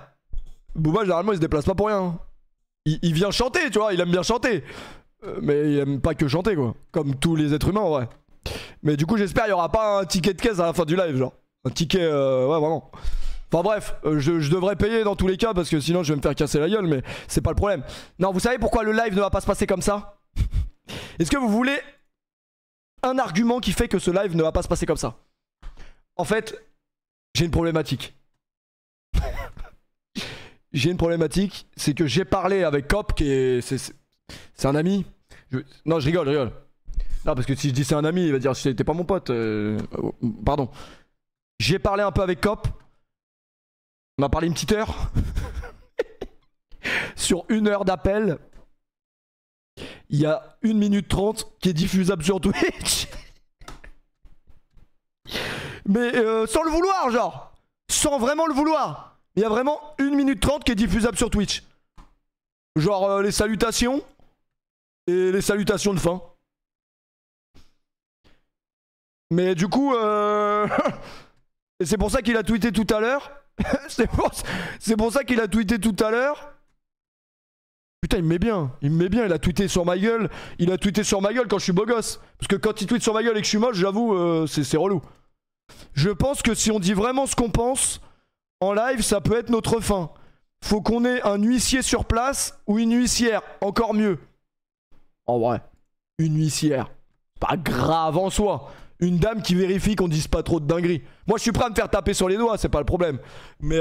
Booba, généralement, il se déplace pas pour rien. Il vient chanter, tu vois, il aime bien chanter. Mais il aime pas que chanter, quoi. Comme tous les êtres humains, ouais. Mais du coup, j'espère qu'il y aura pas un ticket de caisse à la fin du live, genre. Un ticket, ouais, vraiment. Enfin bref, je devrais payer dans tous les cas parce que sinon je vais me faire casser la gueule, mais c'est pas le problème. Non, vous savez pourquoi le live ne va pas se passer comme ça? Est-ce que vous voulez un argument qui fait que ce live ne va pas se passer comme ça? En fait, j'ai une problématique. J'ai une problématique, c'est que j'ai parlé avec Cop, qui est... C'est un ami. Non, je rigole. Non, parce que si je dis c'est un ami, il va dire t'es pas mon pote. Pardon. J'ai parlé un peu avec Cop. On a parlé une petite heure. Sur 1 heure d'appel. Il y a 1 minute 30 qui est diffusable sur Twitch. Mais sans le vouloir, genre. Sans vraiment le vouloir. Il y a vraiment 1 minute 30 qui est diffusable sur Twitch. Genre les salutations. Et les salutations de fin. Mais du coup, et c'est pour ça qu'il a tweeté tout à l'heure. C'est pour ça qu'il a tweeté tout à l'heure. Putain, il me met bien. Il a tweeté sur ma gueule. Il a tweeté sur ma gueule quand je suis beau gosse. Parce que quand il tweete sur ma gueule et que je suis moche, j'avoue, c'est relou. Je pense que si on dit vraiment ce qu'on pense, en live, ça peut être notre fin. Faut qu'on ait un huissier sur place ou une huissière. Encore mieux. En vrai, une huissière. Pas grave en soi. Une dame qui vérifie qu'on dise pas trop de dingueries. Moi, je suis prêt à me faire taper sur les doigts, c'est pas le problème. Mais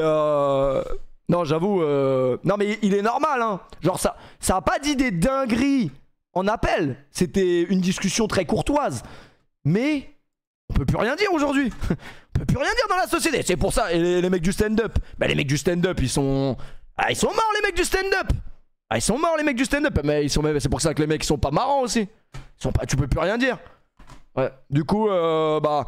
non, j'avoue... Non, mais il est normal, hein. Genre, ça a pas dit des dingueries en appel. C'était une discussion très courtoise. Mais... on peut plus rien dire aujourd'hui. On peut plus rien dire dans la société. C'est pour ça. Et les mecs du stand-up. Bah, les mecs du stand-up, ils sont... Ah, ils sont morts, les mecs du stand-up. Ah, ils sont morts, les mecs du stand-up. Mais c'est pour ça que les mecs, ils sont pas marrants aussi. Tu peux plus rien dire. Ouais, du coup, bah,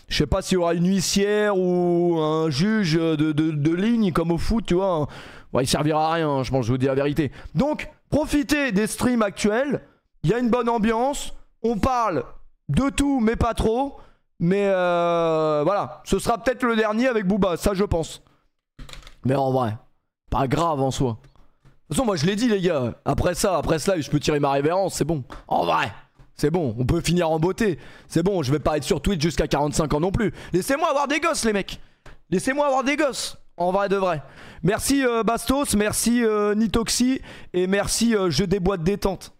je sais pas s'il y aura une huissière ou un juge de ligne comme au foot, tu vois. Ouais, il servira à rien, je pense, je vous dis la vérité. Donc, profitez des streams actuels. Il y a une bonne ambiance. On parle de tout, mais pas trop. Mais voilà, ce sera peut-être le dernier avec Booba, ça je pense. Mais en vrai, pas grave en soi. De toute façon, moi je l'ai dit, les gars. Après ce live, je peux tirer ma révérence, c'est bon. En vrai. C'est bon, on peut finir en beauté. C'est bon, je vais pas être sur Twitch jusqu'à 45 ans non plus. Laissez-moi avoir des gosses, les mecs. Laissez-moi avoir des gosses. En vrai de vrai. Merci Bastos, merci Nitoxi. Et merci Jeu des boîtes détente.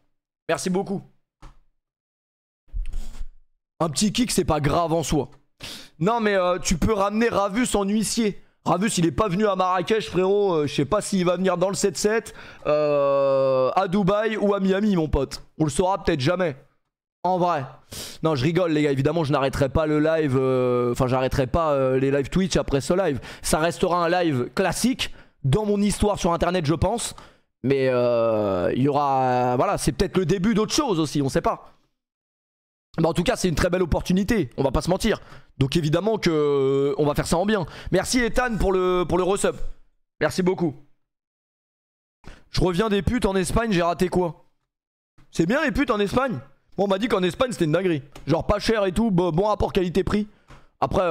Merci beaucoup. Un petit kick, c'est pas grave en soi. Non mais tu peux ramener Ravus en huissier. Ravus il est pas venu à Marrakech frérot, je sais pas s'il va venir dans le 7-7, à Dubaï ou à Miami mon pote. On le saura peut-être jamais. En vrai. Non je rigole les gars, évidemment je n'arrêterai pas le live, enfin j'arrêterai pas les live Twitch après ce live. Ça restera un live classique dans mon histoire sur internet je pense. Mais il y aura, voilà c'est peut-être le début d'autre chose aussi, on sait pas. Mais en tout cas c'est une très belle opportunité, on va pas se mentir. Donc évidemment que on va faire ça en bien. Merci Ethan pour le resub. Merci beaucoup. Je reviens des putes en Espagne, j'ai raté quoi? C'est bien les putes en Espagne? Bon on m'a dit qu'en Espagne c'était une dinguerie. Genre pas cher et tout, bon rapport qualité-prix. Après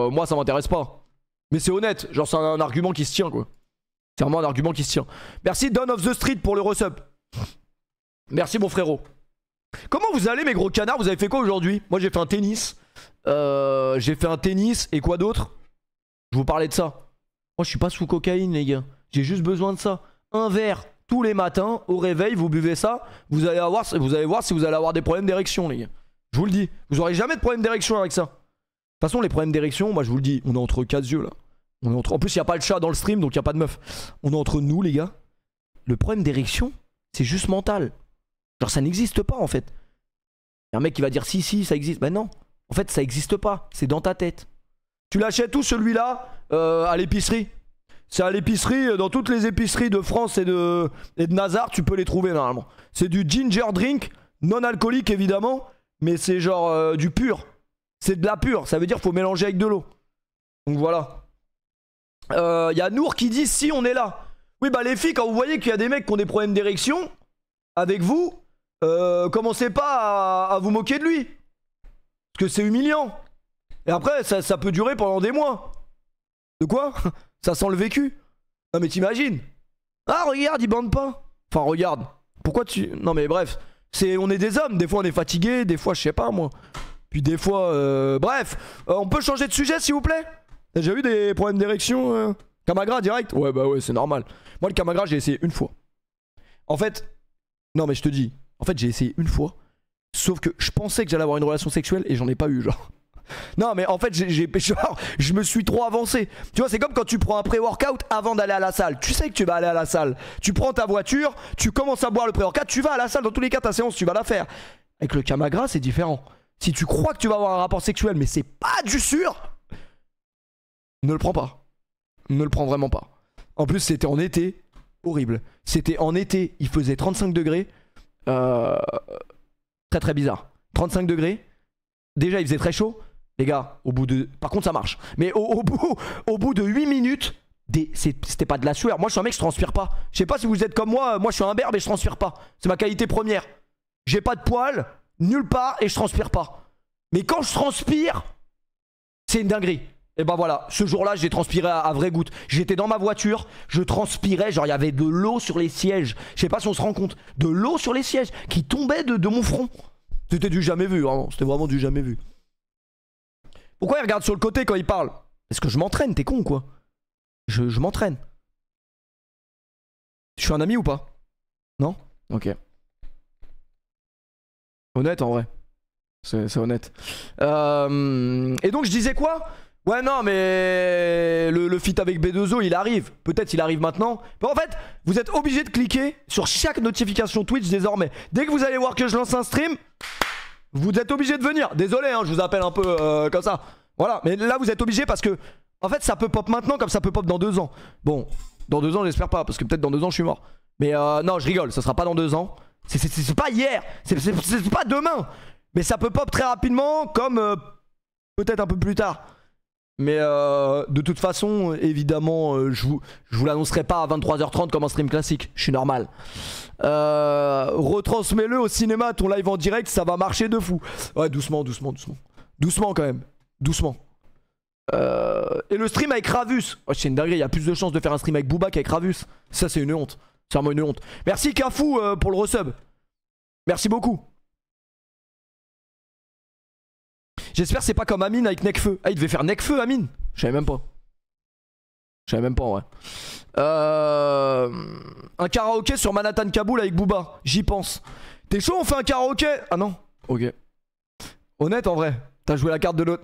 moi ça m'intéresse pas. Mais c'est honnête, genre c'est un argument qui se tient quoi. C'est vraiment un argument qui se tient. Merci Don of the Street pour le resub. Merci mon frérot. Comment vous allez mes gros canards? Vous avez fait quoi aujourd'hui? Moi j'ai fait un tennis. J'ai fait un tennis et quoi d'autre? Je vous parlais de ça. Moi je suis pas sous cocaïne les gars. J'ai juste besoin de ça. Un verre tous les matins au réveil, vous buvez ça. Vous allez voir si vous allez avoir des problèmes d'érection les gars. Je vous le dis. Vous aurez jamais de problème d'érection avec ça. De toute façon les problèmes d'érection, moi je vous le dis, on est entre 4 yeux là. On est entre... En plus il n'y a pas le chat dans le stream donc il n'y a pas de meuf. On est entre nous les gars. Le problème d'érection c'est juste mental. Genre ça n'existe pas en fait. Il y a un mec qui va dire si ça existe. Ben non. En fait ça existe pas. C'est dans ta tête. Tu l'achètes où celui-là? À l'épicerie. C'est à l'épicerie. Dans toutes les épiceries de France et de Nazar tu peux les trouver normalement. C'est du ginger drink. Non alcoolique évidemment. Mais c'est genre du pur. C'est de la pure. Ça veut dire qu'il faut mélanger avec de l'eau. Donc voilà. Y a Nour qui dit si on est là. Oui bah les filles quand vous voyez qu'il y a des mecs qui ont des problèmes d'érection avec vous, commencez pas à vous moquer de lui. Parce que c'est humiliant. Et après ça peut durer pendant des mois. De quoi? Ça sent le vécu. Non mais t'imagines? Ah regarde il bande pas. Enfin regarde. Pourquoi tu... Non mais bref. On est des hommes. Des fois on est fatigué. Des fois je sais pas moi. Puis des fois... Bref. On peut changer de sujet s'il vous plaît? T'as déjà eu des problèmes d'érection Camagra direct? Ouais bah ouais c'est normal. Moi le Camagra j'ai essayé une fois. En fait... Non mais je te dis. En fait j'ai essayé une fois. Sauf que je pensais que j'allais avoir une relation sexuelle et j'en ai pas eu genre. Non mais en fait genre, je me suis trop avancé. Tu vois c'est comme quand tu prends un pré-workout avant d'aller à la salle. Tu sais que tu vas aller à la salle. Tu prends ta voiture, tu commences à boire le pré-workout, tu vas à la salle. Dans tous les cas ta séance tu vas la faire. Avec le Camagra c'est différent. Si tu crois que tu vas avoir un rapport sexuel mais c'est pas du sûr, ne le prends pas. Ne le prends vraiment pas. En plus c'était en été. Horrible. C'était en été, il faisait 35 degrés. Très très bizarre. 35 degrés. Déjà il faisait très chaud. Les gars, au bout de... Par contre ça marche. Mais au bout de 8 minutes, c'était pas de la sueur. Moi je suis un mec, je transpire pas. Je sais pas si vous êtes comme moi je suis un berbe et je transpire pas. C'est ma qualité première. J'ai pas de poils, nulle part et je transpire pas. Mais quand je transpire, c'est une dinguerie. Et bah voilà, ce jour-là j'ai transpiré à vraies gouttes. J'étais dans ma voiture, je transpirais, genre il y avait de l'eau sur les sièges. Je sais pas si on se rend compte. De l'eau sur les sièges qui tombait de mon front. C'était du jamais vu, vraiment. C'était vraiment du jamais vu. Pourquoi il regarde sur le côté quand il parle? Parce que je m'entraîne, t'es con ou quoi? Je m'entraîne. Je suis un ami ou pas? Non? Ok. Honnête en vrai. C'est honnête. Et donc je disais quoi? Ouais non mais le feat avec B2O il arrive. Peut-être il arrive maintenant. Mais en fait vous êtes obligé de cliquer sur chaque notification Twitch désormais. Dès que vous allez voir que je lance un stream, vous êtes obligé de venir. Désolé hein, je vous appelle un peu comme ça. Voilà, mais là vous êtes obligé parce que en fait ça peut pop maintenant comme ça peut pop dans 2 ans. Bon, dans 2 ans j'espère pas parce que peut-être dans 2 ans je suis mort. Mais non je rigole, ça sera pas dans 2 ans. C'est pas hier, c'est pas demain. Mais ça peut pop très rapidement comme peut-être un peu plus tard. Mais de toute façon, évidemment, je vous l'annoncerai pas à 23h30 comme un stream classique. Je suis normal. Retransmets-le au cinéma, ton live en direct, ça va marcher de fou. Ouais, doucement. Doucement quand même. Doucement. Et le stream avec Ravus. Oh, c'est une dinguerie, il y a plus de chances de faire un stream avec Booba qu'avec Ravus. Ça, c'est une honte. C'est vraiment une honte. Merci Cafou pour le resub. Merci beaucoup. J'espère que c'est pas comme Amine avec Necfeu. Ah il devait faire Necfeu Amine. Je savais même pas. Ouais. Un karaoké sur Manhattan Kaboul avec Booba. J'y pense. T'es chaud on fait un karaoké? Ah non. Ok. Honnête en vrai. T'as joué la carte de l'autre.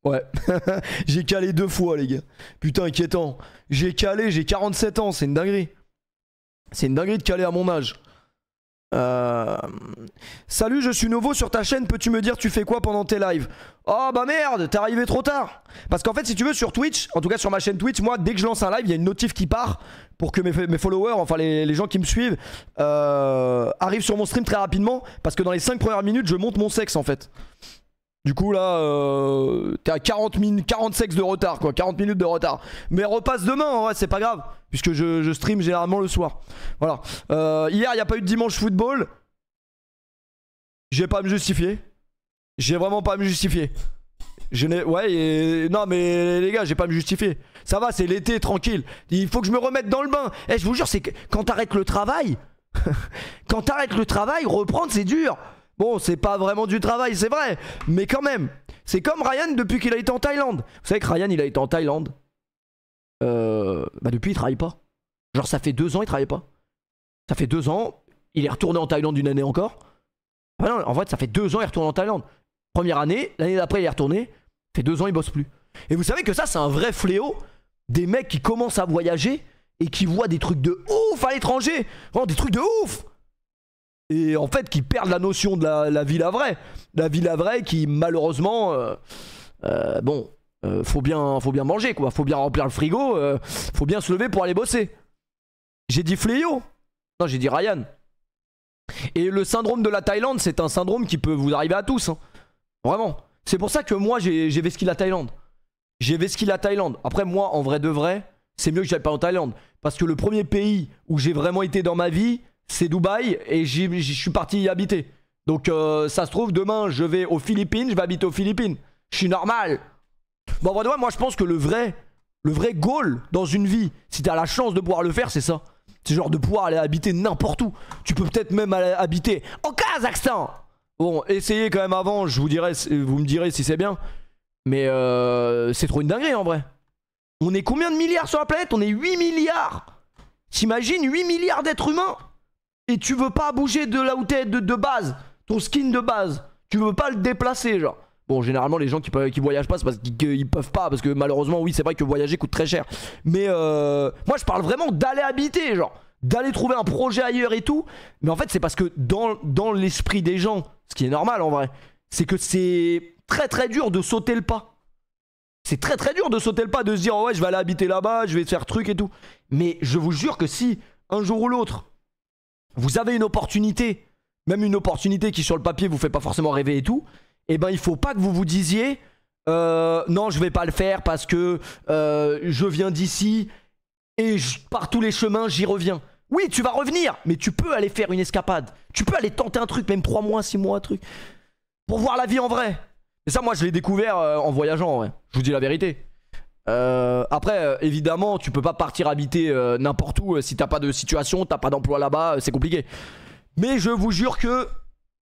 Ouais. J'ai calé 2 fois, les gars. Putain, inquiétant. J'ai calé, j'ai 47 ans, c'est une dinguerie. C'est une dinguerie de caler à mon âge. Salut, je suis nouveau sur ta chaîne, peux-tu me dire tu fais quoi pendant tes lives? Oh bah merde, t'es arrivé trop tard. Parce qu'en fait, si tu veux, sur Twitch, en tout cas sur ma chaîne Twitch, moi dès que je lance un live, il y a une notif qui part pour que mes followers, enfin les gens qui me suivent, arrivent sur mon stream très rapidement. Parce que dans les 5 premières minutes, je monte mon sexe en fait. Du coup là, t'es à 40 sexes de retard quoi, 40 minutes de retard. Mais repasse demain, ouais, c'est pas grave. Puisque je stream généralement le soir. Voilà. Hier, il n'y a pas eu de dimanche football. J'ai pas à me justifier. J'ai vraiment pas à me justifier. Ouais, non mais les gars, j'ai pas à me justifier. Ça va, c'est l'été, tranquille. Il faut que je me remette dans le bain. Eh, je vous jure, c'est que quand t'arrêtes le travail, quand t'arrêtes le travail, reprendre c'est dur. Bon, c'est pas vraiment du travail, c'est vrai. Mais quand même, c'est comme Ryan depuis qu'il a été en Thaïlande. Vous savez que Ryan, il a été en Thaïlande. Bah depuis il travaille pas. Genre ça fait 2 ans il travaille pas. Ça fait 2 ans, il est retourné en Thaïlande une année encore. Ah non, en fait ça fait 2 ans il est retourné en Thaïlande. Première année, l'année d'après il est retourné. Ça fait 2 ans il bosse plus. Et vous savez que ça c'est un vrai fléau des mecs qui commencent à voyager et qui voient des trucs de ouf à l'étranger. Vraiment des trucs de ouf. Et en fait qui perdent la notion de la vie la vraie. La vie la vraie qui malheureusement bon, faut bien manger quoi, faut bien remplir le frigo, faut bien se lever pour aller bosser. J'ai dit fléau. Non, j'ai dit Ryan. Et le syndrome de la Thaïlande, c'est un syndrome qui peut vous arriver à tous hein. Vraiment. C'est pour ça que moi j'ai vesquille la Thaïlande. J'ai vesquille la Thaïlande. Après moi en vrai de vrai, c'est mieux que j'aille pas en Thaïlande. Parce que le premier pays où j'ai vraiment été dans ma vie, c'est Dubaï. Et je suis parti y habiter. Donc ça se trouve demain je vais aux Philippines, je vais habiter aux Philippines. Je suis normal. Bon, en vrai, moi je pense que le vrai goal dans une vie, si t'as la chance de pouvoir le faire, c'est ça. C'est genre de pouvoir aller habiter n'importe où. Tu peux peut-être même aller habiter au Kazakhstan. Bon, essayez quand même avant, vous me direz si c'est bien. Mais c'est trop une dinguerie en vrai. On est combien de milliards sur la planète? On est 8 milliards. T'imagines 8 milliards d'êtres humains? Et tu veux pas bouger de là où t'es de base. Ton skin de base. Tu veux pas le déplacer genre. Bon, généralement, les gens qui voyagent pas, c'est parce qu'ils peuvent pas. Parce que malheureusement, oui, c'est vrai que voyager coûte très cher. Mais moi, je parle vraiment d'aller habiter, genre. D'aller trouver un projet ailleurs et tout. Mais en fait, c'est parce que dans l'esprit des gens, ce qui est normal en vrai, c'est que c'est très très dur de sauter le pas. C'est très très dur de sauter le pas, de se dire, oh ouais, je vais aller habiter là-bas, je vais faire truc et tout. Mais je vous jure que si, un jour ou l'autre, vous avez une opportunité, même une opportunité qui sur le papier vous fait pas forcément rêver et tout, et ben il faut pas que vous vous disiez non je vais pas le faire parce que je viens d'ici et par tous les chemins j'y reviens. Oui tu vas revenir, mais tu peux aller faire une escapade. Tu peux aller tenter un truc, même 3 mois, 6 mois, un truc. Pour voir la vie en vrai. Et ça moi je l'ai découvert en voyageant en vrai. Je vous dis la vérité. Après évidemment tu peux pas partir habiter n'importe où si t'as pas de situation, t'as pas d'emploi là-bas, c'est compliqué. Mais je vous jure que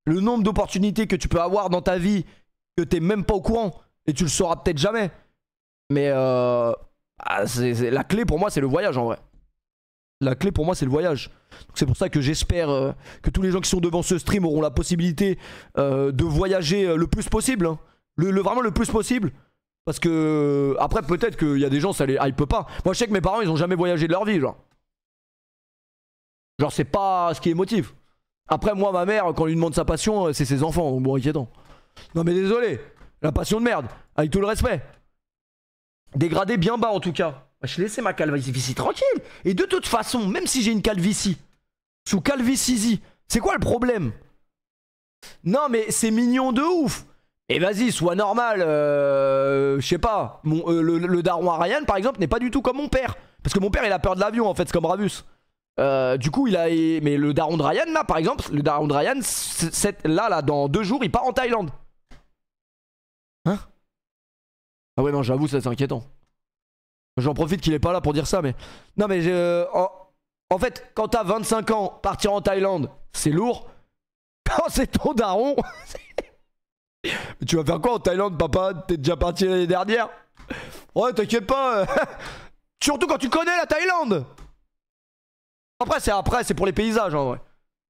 le nombre d'opportunités que tu peux avoir dans ta vie que t'es même pas au courant et tu le sauras peut-être jamais. Mais la clé pour moi c'est le voyage en vrai. La clé pour moi c'est le voyage. C'est pour ça que j'espère que tous les gens qui sont devant ce stream auront la possibilité de voyager le plus possible hein. Vraiment le plus possible. Parce que après peut-être qu'il y a des gens ça les hype pas. Moi je sais que mes parents ils ont jamais voyagé de leur vie genre. Genre c'est pas ce qui est motive. Après moi ma mère quand on lui demande sa passion c'est ses enfants donc bon inquiétant. Non mais désolé, la passion de merde, avec tout le respect. Dégradé bien bas en tout cas. Je laissais ma calvitie tranquille. Et de toute façon même si j'ai une calvitie, sous calvicisie, c'est quoi le problème? Non mais c'est mignon de ouf. Et vas-y sois normal, je sais pas, le daron à Ryan par exemple n'est pas du tout comme mon père. Parce que mon père il a peur de l'avion en fait, c'est comme Ravus. Du coup mais le daron de Ryan là par exemple, le daron de Ryan là dans 2 jours il part en Thaïlande. Hein? Ah ouais non j'avoue ça c'est inquiétant. J'en profite qu'il est pas là pour dire ça mais... Non mais en fait quand t'as 25 ans partir en Thaïlande c'est lourd. Quand c'est ton daron tu vas faire quoi en Thaïlande papa? T'es déjà parti l'année dernière? Ouais t'inquiète pas. Surtout quand tu connais la Thaïlande. Après c'est pour les paysages en vrai.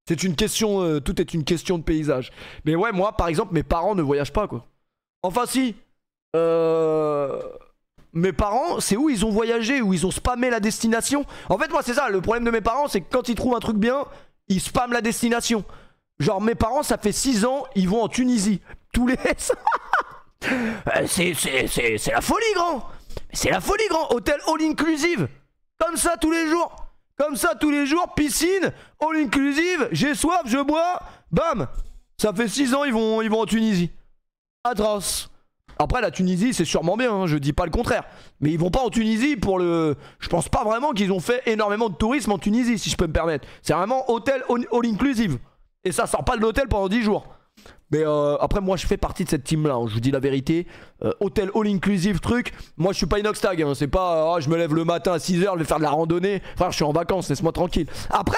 C'est une question, tout est une question de paysage. Mais ouais moi par exemple mes parents ne voyagent pas quoi. Enfin si, Mes parents, c'est où ils ont voyagé, où ils ont spammé la destination. En fait, moi, c'est ça, le problème de mes parents, c'est que quand ils trouvent un truc bien, ils spamment la destination. Genre, mes parents, ça fait 6 ans, ils vont en Tunisie. Tous les... c'est la folie, grand. C'est la folie, grand. Hôtel all inclusive. Comme ça, tous les jours. Comme ça, tous les jours, piscine, all inclusive, j'ai soif, je bois, bam. Ça fait 6 ans, ils vont en Tunisie. Atroce. Après, la Tunisie, c'est sûrement bien, hein, je dis pas le contraire. Mais ils vont pas en Tunisie pour le... Je pense pas vraiment qu'ils ont fait énormément de tourisme en Tunisie, si je peux me permettre. C'est vraiment hôtel all inclusive. Et ça sort pas de l'hôtel pendant 10 jours. Mais après, moi, je fais partie de cette team-là, hein, je vous dis la vérité. Hôtel all inclusive, truc. Moi, je suis pas inoxtag, hein, c'est pas... je me lève le matin à 6h, je vais faire de la randonnée. Frère, je suis en vacances, laisse-moi tranquille. Après...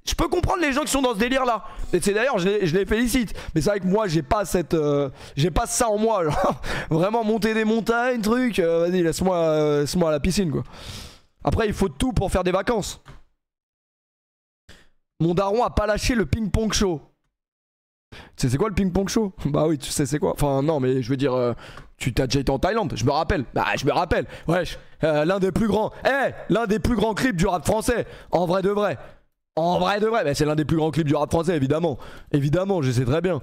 Je peux comprendre les gens qui sont dans ce délire là. Et c'est d'ailleurs, je les félicite. Mais c'est vrai que moi, j'ai pas cette. J'ai pas ça en moi. Genre. Vraiment monter des montagnes, truc. Vas-y, laisse-moi à la piscine quoi. Après, il faut tout pour faire des vacances. Mon daron a pas lâché le ping-pong show. Tu sais, c'est quoi le ping-pong show? Bah oui, tu sais, c'est quoi? Enfin, non, mais je veux dire. Tu t'as déjà été en Thaïlande, je me rappelle. Bah, je me rappelle. Wesh. L'un des plus grands. L'un des plus grands clips du rap français. En vrai de vrai. En vrai de vrai, bah c'est l'un des plus grands clips du rap français, évidemment. Évidemment, je sais très bien.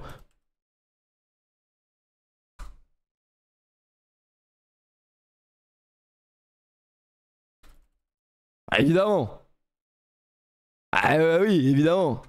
Ah, évidemment. Ah oui, évidemment.